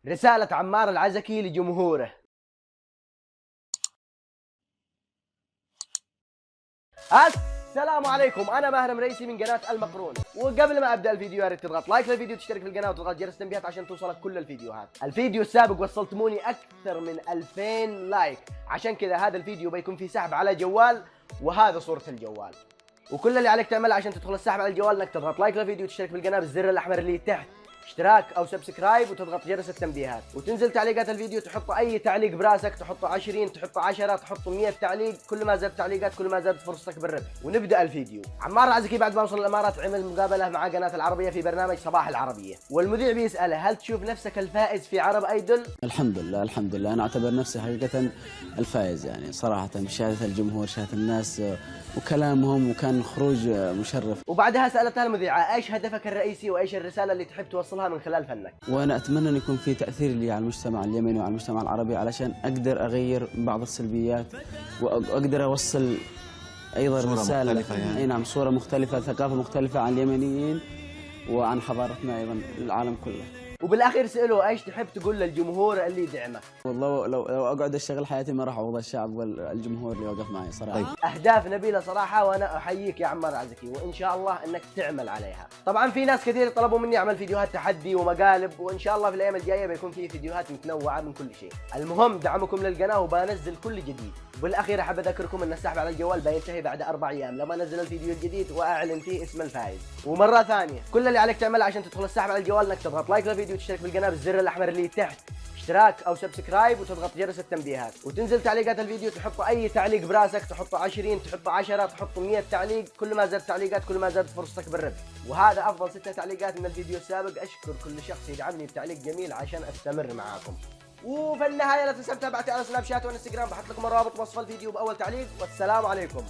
رسالة عمار العزكي لجمهوره. السلام عليكم، انا ماهر مريسي من قناة المقرون. وقبل ما ابدا الفيديو يا ريت تضغط لايك للفيديو، تشترك في القناة وتضغط جرس التنبيهات عشان توصلك كل الفيديوهات. الفيديو السابق وصلتموني اكثر من 2000 لايك، عشان كذا هذا الفيديو بيكون فيه سحب على جوال، وهذا صورة الجوال. وكل اللي عليك تعمله عشان تدخل السحب على الجوال انك تضغط لايك للفيديو وتشترك في القناة بالزر الاحمر اللي تحت، اشتراك او سبسكرايب، وتضغط جرس التنبيهات، وتنزل تعليقات الفيديو تحط اي تعليق براسك، تحطه 20، تحطه 10، تحطه 100 تعليق. كل ما زاد تعليقات كل ما زادت فرصتك بالربح. ونبدا الفيديو. عمار العزكي بعد ما وصل الامارات عمل مقابله مع قناه العربيه في برنامج صباح العربيه، والمذيع بيساله هل تشوف نفسك الفائز في عرب ايدول؟ الحمد لله الحمد لله، انا اعتبر نفسي حقيقه الفائز، يعني صراحه مشاهده الجمهور، شاهد الناس وكلامهم، وكان خروج مشرف. وبعدها سالتها المذيعه ايش هدفك الرئيسي وايش الرساله اللي تحب توصلها من خلال فنك؟ وانا اتمنى ان يكون في تاثير لي على المجتمع اليمني وعلى المجتمع العربي، علشان اقدر اغير بعض السلبيات واقدر اوصل ايضا صورة رساله مختلفة يعني. اي نعم، صوره مختلفه، ثقافه مختلفه عن اليمنيين وعن حضارتنا ايضا للعالم كله. وبالاخير سألوه ايش تحب تقول للجمهور اللي يدعمك؟ والله لو اقعد اشتغل حياتي ما راح اعوض الشعب والجمهور اللي وقف معي صراحه. طيب. اهداف نبيله صراحه، وانا احييك يا عمار العزكي، وان شاء الله انك تعمل عليها. طبعا في ناس كثير طلبوا مني اعمل فيديوهات تحدي ومقالب، وان شاء الله في الايام الجايه بيكون في فيديوهات متنوعه من كل شيء. المهم دعمكم للقناه وبنزل كل جديد. وبالاخير احب اذكركم ان السحب على الجوال بينتهي بعد 4 ايام لما انزل الفيديو الجديد واعلن فيه اسم الفائز. ومره ثانيه كل اللي عليك تعمله عشان تدخل السحب على الجوال انك تضغط لايك للفيديو وتشترك في القناه بالزر الاحمر اللي تحت، اشتراك او سبسكرايب، وتضغط جرس التنبيهات، وتنزل تعليقات الفيديو تحط اي تعليق براسك، تحطه 20، تحطه 10، تحطه 100 تعليق. كل ما زاد تعليقات كل ما زادت فرصتك بالربح. وهذا افضل 6 تعليقات من الفيديو السابق. اشكر كل شخص يدعمني بتعليق جميل عشان استمر معاكم. وفي النهايه لا تنسى متابعتي على سناب شات وانستغرام، بحط لكم الروابط بوصف الفيديو باول تعليق. والسلام عليكم.